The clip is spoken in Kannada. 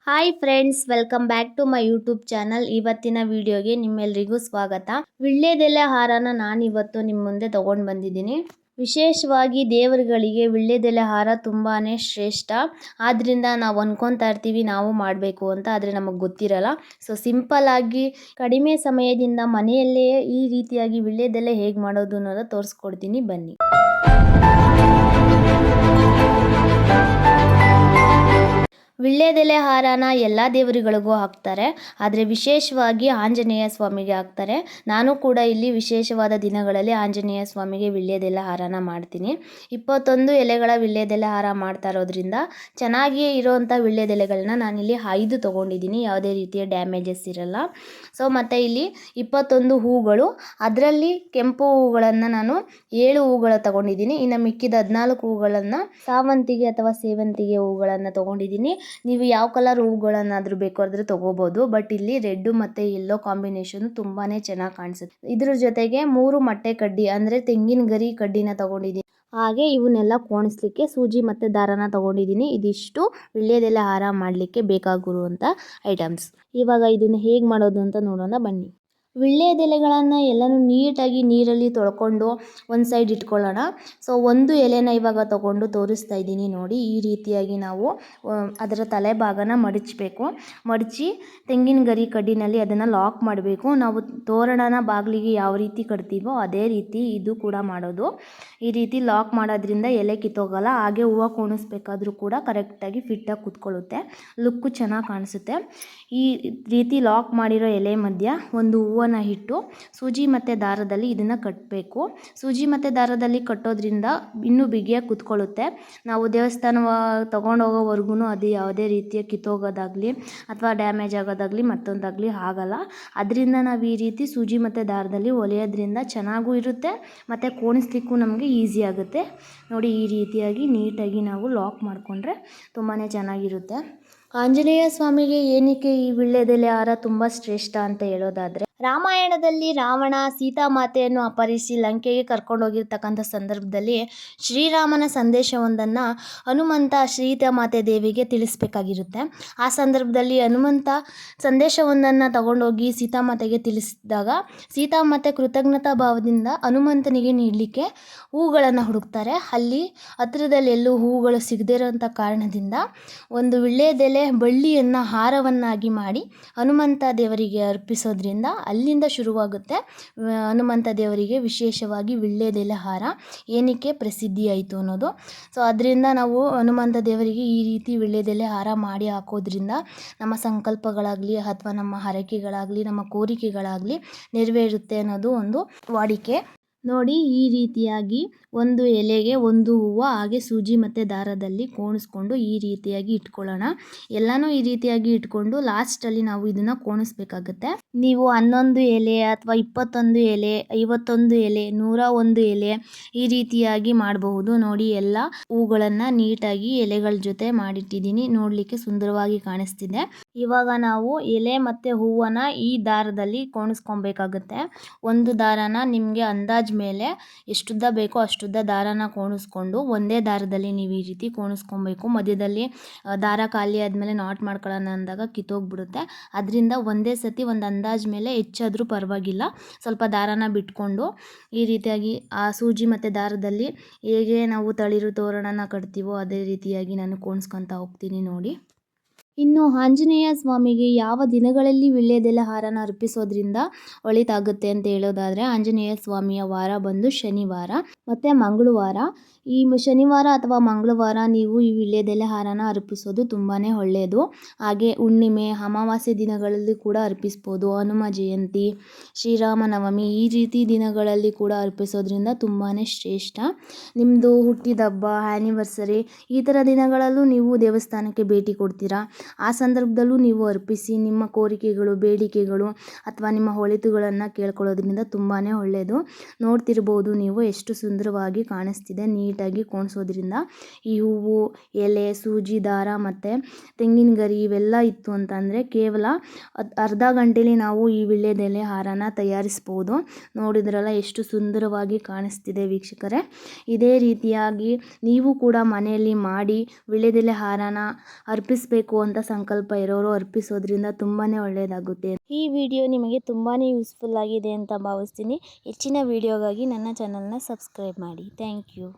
Hi friends, welcome back to my YouTube channel. ಇವತ್ತಿನ ವಿಡಿಯೋಗೆ ನಿಮ್ಮೆಲ್ಲರಿಗೂ ಸ್ವಾಗತ. ವಿಳ್ಯೆದೆಲೆ ಹಾರನ ನಾನಿವತ್ತು ನಿಮ್ಮ ಮುಂದೆ ತಗೊಂಡು ಬಂದಿದ್ದೀನಿ. ವಿಶೇಷವಾಗಿ ದೇವರುಗಳಿಗೆ ವಿಳ್ಯೆದೆಲೆ ಹಾರ ತುಂಬಾ ಶ್ರೇಷ್ಠ. ಆದ್ದರಿಂದ ನಾವು ಅನ್ಕೊತಾ ಇರ್ತೀವಿ ನಾವು ಮಾಡಬೇಕು ಅಂತ, ಆದರೆ ನಮಗೆ ಗೊತ್ತಿರಲ್ಲ. ಸೊ ಸಿಂಪಲ್ ಆಗಿ ಕಡಿಮೆ ಸಮಯದಿಂದ ಮನೆಯಲ್ಲೇ ಈ ರೀತಿಯಾಗಿ ವಿಳ್ಯೆದೆಲೆ ಹೇಗೆ ಮಾಡೋದು ಅನ್ನೋದು ತೋರಿಸ್ಕೊಡ್ತೀನಿ, ಬನ್ನಿ. ವಿಳ್ಯೆದೆಲೆ ಹಾರನ ಎಲ್ಲ ದೇವರುಗಳಿಗೂ ಹಾಕ್ತಾರೆ, ಆದರೆ ವಿಶೇಷವಾಗಿ ಆಂಜನೇಯ ಸ್ವಾಮಿಗೆ ಹಾಕ್ತಾರೆ. ನಾನು ಕೂಡ ಇಲ್ಲಿ ವಿಶೇಷವಾದ ದಿನಗಳಲ್ಲಿ ಆಂಜನೇಯ ಸ್ವಾಮಿಗೆ ವಿಳ್ಯೆದೆಲೆ ಹಾರನ ಮಾಡ್ತೀನಿ. 21 ಎಲೆಗಳ ವಿಳ್ಯೆದೆಲೆ ಹಾರ ಮಾಡ್ತಾ ಇರೋದ್ರಿಂದ ಚೆನ್ನಾಗಿಯೇ ಇರೋವಂಥ ವಿಳ್ಯೆದೆಲೆಗಳನ್ನ ನಾನಿಲ್ಲಿ 5 ತೊಗೊಂಡಿದ್ದೀನಿ, ಯಾವುದೇ ರೀತಿಯ ಡ್ಯಾಮೇಜಸ್ ಇರಲ್ಲ. ಸೊ ಮತ್ತು ಇಲ್ಲಿ 21 ಹೂಗಳು, ಅದರಲ್ಲಿ ಕೆಂಪು ಹೂಗಳನ್ನು ನಾನು 7 ಹೂಗಳ ತೊಗೊಂಡಿದ್ದೀನಿ. ಇನ್ನು ಮಿಕ್ಕಿದ 14 ಹೂಗಳನ್ನು ಸಾವಂತಿಗೆ ಅಥವಾ ಸೇವಂತಿಗೆ ಹೂಗಳನ್ನು ತೊಗೊಂಡಿದ್ದೀನಿ. ನೀವು ಯಾವ ಕಲರ್ ಹೂಗಳನ್ನಾದರೂ ಬೇಕಾದ್ರೆ ತೊಗೋಬೋದು, ಬಟ್ ಇಲ್ಲಿ ರೆಡ್ ಮತ್ತು ಯೆಲ್ಲೋ ಕಾಂಬಿನೇಷನ್ ತುಂಬಾ ಚೆನ್ನಾಗಿ ಕಾಣಿಸುತ್ತೆ. ಇದ್ರ ಜೊತೆಗೆ 3 ಮಟ್ಟೆ ಕಡ್ಡಿ ಅಂದರೆ ತೆಂಗಿನ ಗರಿ ಕಡ್ಡಿನ ತೊಗೊಂಡಿದ್ದೀನಿ. ಹಾಗೆ ಇವನ್ನೆಲ್ಲ ಕೋಣಿಸ್ಲಿಕ್ಕೆ ಸೂಜಿ ಮತ್ತು ದಾರನ ತೊಗೊಂಡಿದ್ದೀನಿ. ಇದಿಷ್ಟು ವಿಳ್ಯೆದೆಲೆ ಹಾರ ಮಾಡಲಿಕ್ಕೆ ಬೇಕಾಗಿರುವಂಥ ಐಟಮ್ಸ್. ಇವಾಗ ಇದನ್ನು ಹೇಗೆ ಮಾಡೋದು ಅಂತ ನೋಡೋಣ, ಬನ್ನಿ. ವಿಳ್ಯೆದೆಲೆಗಳನ್ನು ಎಲ್ಲನೂ ನೀಟಾಗಿ ನೀರಲ್ಲಿ ತೊಳ್ಕೊಂಡು ಒಂದು ಸೈಡ್ ಇಟ್ಕೊಳ್ಳೋಣ. ಸೊ ಒಂದು ಎಲೆನ ಇವಾಗ ತೊಗೊಂಡು ತೋರಿಸ್ತಾ ಇದ್ದೀನಿ ನೋಡಿ. ಈ ರೀತಿಯಾಗಿ ನಾವು ಅದರ ತಲೆ ಭಾಗನ ಮಡಚಿ ತೆಂಗಿನ ಗರಿ ಕಡ್ಡಿನಲ್ಲಿ ಅದನ್ನು ಲಾಕ್ ಮಾಡಬೇಕು. ನಾವು ತೋರಣನ ಬಾಗಿಲಿಗೆ ಯಾವ ರೀತಿ ಕಟ್ತೀವೋ ಅದೇ ರೀತಿ ಇದು ಕೂಡ ಮಾಡೋದು. ಈ ರೀತಿ ಲಾಕ್ ಮಾಡೋದ್ರಿಂದ ಎಲೆ ಕಿತ್ತೋಗಲ್ಲ. ಹಾಗೆ ಹೂವು ಕೋಣಿಸ್ಬೇಕಾದ್ರೂ ಕೂಡ ಕರೆಕ್ಟಾಗಿ ಫಿಟ್ಟಾಗಿ ಕೂತ್ಕೊಳ್ಳುತ್ತೆ, ಲುಕ್ಕು ಚೆನ್ನಾಗಿ ಕಾಣಿಸುತ್ತೆ. ಈ ರೀತಿ ಲಾಕ್ ಮಾಡಿರೋ ಎಲೆ ಮಧ್ಯ ಒಂದು ಹೂವನ್ನು ಇಟ್ಟು ಸೂಜಿ ಮತ್ತು ದಾರದಲ್ಲಿ ಇದನ್ನು ಕಟ್ಟಬೇಕು. ಸೂಜಿ ಮತ್ತು ದಾರದಲ್ಲಿ ಕಟ್ಟೋದ್ರಿಂದ ಇನ್ನೂ ಬಿಗಿಯಾಗಿ ಕೂತ್ಕೊಳ್ಳುತ್ತೆ. ನಾವು ದೇವಸ್ಥಾನ ತೊಗೊಂಡೋಗೋವರೆಗೂ ಅದು ಯಾವುದೇ ರೀತಿಯ ಕಿತ್ತೋಗೋದಾಗಲಿ ಅಥವಾ ಡ್ಯಾಮೇಜ್ ಆಗೋದಾಗಲಿ ಮತ್ತೊಂದಾಗಲಿ ಆಗಲ್ಲ. ಅದರಿಂದ ನಾವು ಈ ರೀತಿ ಸೂಜಿ ಮತ್ತು ದಾರದಲ್ಲಿ ಹೊಲಿಯೋದ್ರಿಂದ ಚೆನ್ನಾಗೂ ಇರುತ್ತೆ ಮತ್ತು ಕೋಣಿಸ್ಲಿಕ್ಕೂ ನಮಗೆ ಈಸಿ ಆಗುತ್ತೆ. ನೋಡಿ, ಈ ರೀತಿಯಾಗಿ ನೀಟಾಗಿ ನಾವು ಲಾಕ್ ಮಾಡಿಕೊಂಡ್ರೆ ತುಂಬಾ ಚೆನ್ನಾಗಿರುತ್ತೆ. ಆಂಜನೇಯ ಸ್ವಾಮಿಗೆ ಏನಕ್ಕೆ ಈ ವಿಳ್ಯೆದೆಲೆ ಹಾರ ತುಂಬ ಶ್ರೇಷ್ಠ ಅಂತ ಹೇಳೋದಾದರೆ, ರಾಮಾಯಣದಲ್ಲಿ ರಾವಣ ಸೀತಾಮಾತೆಯನ್ನು ಅಪಹರಿಸಿ ಲಂಕೆಗೆ ಕರ್ಕೊಂಡೋಗಿರ್ತಕ್ಕಂಥ ಸಂದರ್ಭದಲ್ಲಿ ಶ್ರೀರಾಮನ ಸಂದೇಶವೊಂದನ್ನು ಹನುಮಂತ ಸೀತಾಮಾತೆ ದೇವಿಗೆ ತಿಳಿಸ್ಬೇಕಾಗಿರುತ್ತೆ. ಆ ಸಂದರ್ಭದಲ್ಲಿ ಹನುಮಂತ ಸಂದೇಶವೊಂದನ್ನು ತಗೊಂಡೋಗಿ ಸೀತಾಮಾತೆಗೆ ತಿಳಿಸಿದಾಗ ಸೀತಾಮಾತೆ ಕೃತಜ್ಞತಾ ಭಾವದಿಂದ ಹನುಮಂತನಿಗೆ ನೀಡಲಿಕ್ಕೆ ಹೂಗಳನ್ನು ಹುಡುಕ್ತಾರೆ. ಅಲ್ಲಿ ಹತ್ತಿರದಲ್ಲಿ ಎಲ್ಲೂ ಹೂಗಳು ಸಿಗದೇ ಇರೋಂಥ ಕಾರಣದಿಂದ ಒಂದು ವಿಳ್ಯೆದೆಲೆ ಬಳ್ಳಿಯನ್ನು ಹಾರವನ್ನಾಗಿ ಮಾಡಿ ಹನುಮಂತ ದೇವರಿಗೆ ಅರ್ಪಿಸೋದ್ರಿಂದ ಅಲ್ಲಿಂದ ಶುರುವಾಗುತ್ತೆ ಹನುಮಂತ ದೇವರಿಗೆ ವಿಶೇಷವಾಗಿ ವಿಳ್ಯೆದೆಲೆ ಹಾರ ಏನಕ್ಕೆ ಪ್ರಸಿದ್ಧಿ ಆಯಿತು ಅನ್ನೋದು. ಸೊ ಅದರಿಂದ ನಾವು ಹನುಮಂತ ದೇವರಿಗೆ ಈ ರೀತಿ ವಿಳ್ಯೆದೆಲೆ ಹಾರ ಮಾಡಿ ಹಾಕೋದ್ರಿಂದ ನಮ್ಮ ಸಂಕಲ್ಪಗಳಾಗಲಿ ಅಥವಾ ನಮ್ಮ ಹರಕೆಗಳಾಗಲಿ ನಮ್ಮ ಕೋರಿಕೆಗಳಾಗಲಿ ನೆರವೇರುತ್ತೆ ಅನ್ನೋದು ಒಂದು ವಾಡಿಕೆ. ನೋಡಿ, ಈ ರೀತಿಯಾಗಿ ಒಂದು ಎಲೆಗೆ ಒಂದು ಹೂವು ಹಾಗೆ ಸೂಜಿ ಮತ್ತು ದಾರದಲ್ಲಿ ಕೋಣಿಸ್ಕೊಂಡು ಈ ರೀತಿಯಾಗಿ ಇಟ್ಕೊಳ್ಳೋಣ. ಎಲ್ಲನೂ ಈ ರೀತಿಯಾಗಿ ಇಟ್ಕೊಂಡು ಲಾಸ್ಟಲ್ಲಿ ನಾವು ಇದನ್ನು ಕೋಣಿಸ್ಬೇಕಾಗತ್ತೆ. ನೀವು 11 ಎಲೆ ಅಥವಾ 21 ಎಲೆ 51 ಎಲೆ 101 ಎಲೆ ಈ ರೀತಿಯಾಗಿ ಮಾಡಬಹುದು. ನೋಡಿ, ಎಲ್ಲ ಹೂಗಳನ್ನು ನೀಟಾಗಿ ಎಲೆಗಳ ಜೊತೆ ಮಾಡಿಟ್ಟಿದ್ದೀನಿ, ನೋಡಲಿಕ್ಕೆ ಸುಂದರವಾಗಿ ಕಾಣಿಸ್ತಿದೆ. ಇವಾಗ ನಾವು ಎಲೆ ಮತ್ತು ಹೂವನ್ನು ಈ ದಾರದಲ್ಲಿ ಕೋಣಿಸ್ಕೊಬೇಕಾಗುತ್ತೆ. ಒಂದು ದಾರನ ನಿಮಗೆ ಅಂದಾಜು ಮೇಲೆ ಎಷ್ಟುದ್ದ ಬೇಕೋ ಅಷ್ಟುದ್ದ ದಾರನ ಕೋಣಿಸ್ಕೊಂಡು ಒಂದೇ ದಾರದಲ್ಲಿ ನೀವು ಈ ರೀತಿ ಕೋಣಿಸ್ಕೊಬೇಕು. ಮಧ್ಯದಲ್ಲಿ ದಾರ ಖಾಲಿ ಆದಮೇಲೆ ನಾಟ್ ಮಾಡ್ಕೊಳ್ಳೋಣ ಅಂದಾಗ ಕಿತ್ತೋಗ್ಬಿಡುತ್ತೆ. ಅದರಿಂದ ಒಂದೇ ಸತಿ ಒಂದು ಅಂದಾಜು ಮೇಲೆ ಹೆಚ್ಚಾದರೂ ಪರವಾಗಿಲ್ಲ, ಸ್ವಲ್ಪ ದಾರನ ಬಿಟ್ಕೊಂಡು ಈ ರೀತಿಯಾಗಿ ಆ ಸೂಜಿ ಮತ್ತು ದಾರದಲ್ಲಿ ಹೇಗೆ ನಾವು ತಳಿರು ತೋರಣನ ಕಟ್ತೀವೋ ಅದೇ ರೀತಿಯಾಗಿ ನಾನು ಕೋಣಿಸ್ಕೊತಾ ಹೋಗ್ತೀನಿ. ನೋಡಿ, ಇನ್ನು ಆಂಜನೇಯ ಸ್ವಾಮಿಗೆ ಯಾವ ದಿನಗಳಲ್ಲಿ ವಿಳ್ಯೆದೆಲೆ ಹಾರನ ಅರ್ಪಿಸೋದ್ರಿಂದ ಒಳಿತಾಗುತ್ತೆ ಅಂತ ಹೇಳೋದಾದರೆ, ಆಂಜನೇಯ ಸ್ವಾಮಿಯ ವಾರ ಬಂದು ಶನಿವಾರ ಮತ್ತು ಮಂಗಳವಾರ. ಈ ಶನಿವಾರ ಅಥವಾ ಮಂಗಳವಾರ ನೀವು ಈ ವಿಳ್ಯೆದೆಲೆ ಹಾರನ ಅರ್ಪಿಸೋದು ತುಂಬಾ ಒಳ್ಳೆಯದು. ಹಾಗೆ ಹುಣ್ಣಿಮೆ ಅಮಾವಾಸ್ಯೆ ದಿನಗಳಲ್ಲಿ ಕೂಡ ಅರ್ಪಿಸ್ಬೋದು. ಹನುಮ ಜಯಂತಿ, ಶ್ರೀರಾಮನವಮಿ ಈ ರೀತಿ ದಿನಗಳಲ್ಲಿ ಕೂಡ ಅರ್ಪಿಸೋದ್ರಿಂದ ತುಂಬಾ ಶ್ರೇಷ್ಠ. ನಿಮ್ಮದು ಹುಟ್ಟಿದ ಹಬ್ಬ, ಆ್ಯನಿವರ್ಸರಿ ಈ ಥರ ದಿನಗಳಲ್ಲೂ ನೀವು ದೇವಸ್ಥಾನಕ್ಕೆ ಭೇಟಿ ಕೊಡ್ತೀರಾ. ಆ ಸಂದರ್ಭದಲ್ಲೂ ನೀವು ಅರ್ಪಿಸಿ ನಿಮ್ಮ ಕೋರಿಕೆಗಳು, ಬೇಡಿಕೆಗಳು ಅಥವಾ ನಿಮ್ಮ ಒಳಿತುಗಳನ್ನು ಕೇಳ್ಕೊಳ್ಳೋದ್ರಿಂದ ತುಂಬಾ ಒಳ್ಳೆಯದು. ನೋಡ್ತಿರ್ಬೋದು ನೀವು ಎಷ್ಟು ಸುಂದರವಾಗಿ ಕಾಣಿಸ್ತಿದೆ. ನೀಟಾಗಿ ಕೋಣಿಸೋದ್ರಿಂದ ಈ ಹೂವು, ಎಲೆ, ಸೂಜಿ ದಾರ ಮತ್ತು ತೆಂಗಿನ ಗರಿ ಇವೆಲ್ಲ ಇತ್ತು ಅಂತಂದರೆ ಕೇವಲ ಅರ್ಧ ಗಂಟೆಯಲ್ಲಿ ನಾವು ಈ ವಿಳ್ಯೆದೆಲೆ ಹಾರನ ತಯಾರಿಸ್ಬೋದು. ನೋಡಿದ್ರಲ್ಲ ಎಷ್ಟು ಸುಂದರವಾಗಿ ಕಾಣಿಸ್ತಿದೆ ವೀಕ್ಷಕರೇ. ಇದೇ ರೀತಿಯಾಗಿ ನೀವು ಕೂಡ ಮನೆಯಲ್ಲಿ ಮಾಡಿ ವಿಳ್ಯೆದೆಲೆ ಹಾರನ ಅರ್ಪಿಸಬೇಕು ಅಂತ ಸಂಕಲ್ಪ ಇರೋರು ಅರ್ಪಿಸೋದ್ರಿಂದ ತುಂಬಾ ಒಳ್ಳೆಯದಾಗುತ್ತೆ. ಈ ವಿಡಿಯೋ ನಿಮಗೆ ತುಂಬಾ ಯೂಸ್ಫುಲ್ ಆಗಿದೆ ಅಂತ ಭಾವಿಸ್ತೀನಿ. ಹೆಚ್ಚಿನ ವಿಡಿಯೋಗಾಗಿ ನನ್ನ ಚಾನಲ್ನ ಸಬ್ಸ್ಕ್ರೈಬ್ ಮಾಡಿ. Thank you.